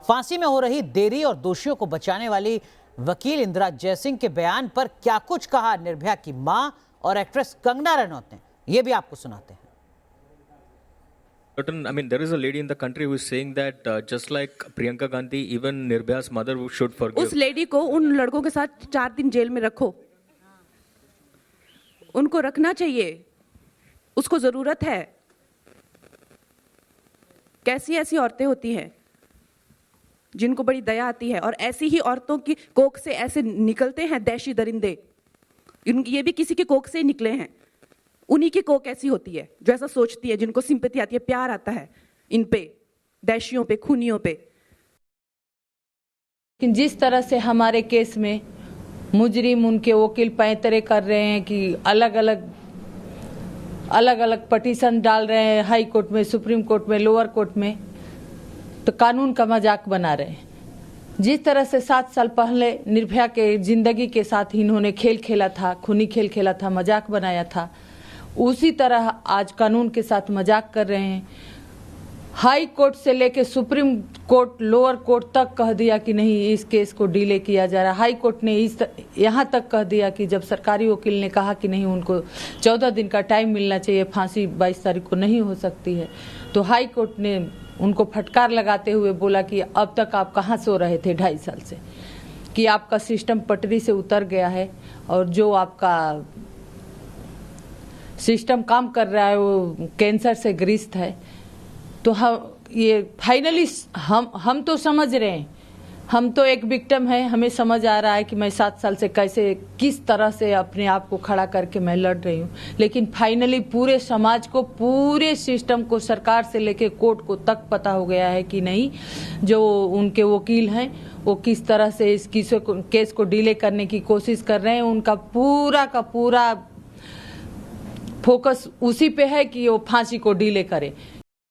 फांसी में हो रही देरी और दोषियों को बचाने वाली वकील इंदिरा जयसिंह के बयान पर क्या कुछ कहा निर्भया की मां और एक्ट्रेस कंगना रनौत ने, ये भी आपको सुनाते हैं। I mean, there is a lady in the country who is saying that just like Priyanka Gandhi, even Nirbhaya's mother should forgive. उस लेडी को उन लड़कों के साथ 4 दिन जेल में रखो, उनको रखना चाहिए, उसको जरूरत है। कैसी ऐसी औरतें होती हैं जिनको बड़ी दया आती है, और ऐसी ही औरतों की कोख से ऐसे निकलते हैं दैशी दरिंदे। ये भी किसी की कोख से ही निकले हैं। उन्हीं की कोख ऐसी होती है जो ऐसा सोचती है, जिनको सिंपैथी आती है, प्यार आता है इन पे, दैशियों पे, खूनियों पे। लेकिन जिस तरह से हमारे केस में मुजरिम उनके वकील पैंतरे कर रहे हैं कि अलग अलग पटिशन डाल रहे हैं हाई कोर्ट में, सुप्रीम कोर्ट में, लोअर कोर्ट में, तो कानून का मजाक बना रहे हैं। जिस तरह से 7 साल पहले निर्भया के जिंदगी के साथ इन्होंने खेल खेला था, खूनी खेल खेला था, मजाक बनाया था, उसी तरह आज कानून के साथ मजाक कर रहे हैं। हाई कोर्ट से लेके सुप्रीम कोर्ट, लोअर कोर्ट तक कह दिया कि नहीं, इस केस को डिले किया जा रहा है। हाई कोर्ट ने यहाँ तक कह दिया कि जब सरकारी वकील ने कहा कि नहीं, उनको 14 दिन का टाइम मिलना चाहिए, फांसी 22 तारीख को नहीं हो सकती है, तो हाई कोर्ट ने उनको फटकार लगाते हुए बोला कि अब तक आप कहाँ सो रहे थे 2.5 साल से, कि आपका सिस्टम पटरी से उतर गया है और जो आपका सिस्टम काम कर रहा है वो कैंसर से ग्रस्त है। तो ये फाइनली हम तो समझ रहे हैं, हम तो एक विक्टिम है, हमें समझ आ रहा है कि मैं 7 साल से कैसे, किस तरह से अपने आप को खड़ा करके मैं लड़ रही हूँ। लेकिन फाइनली पूरे समाज को, पूरे सिस्टम को, सरकार से लेके कोर्ट को तक पता हो गया है कि नहीं, जो उनके वकील हैं वो किस तरह से इस केस को डिले करने की कोशिश कर रहे हैं। उनका पूरा का पूरा फोकस उसी पे है कि वो फांसी को डिले करे,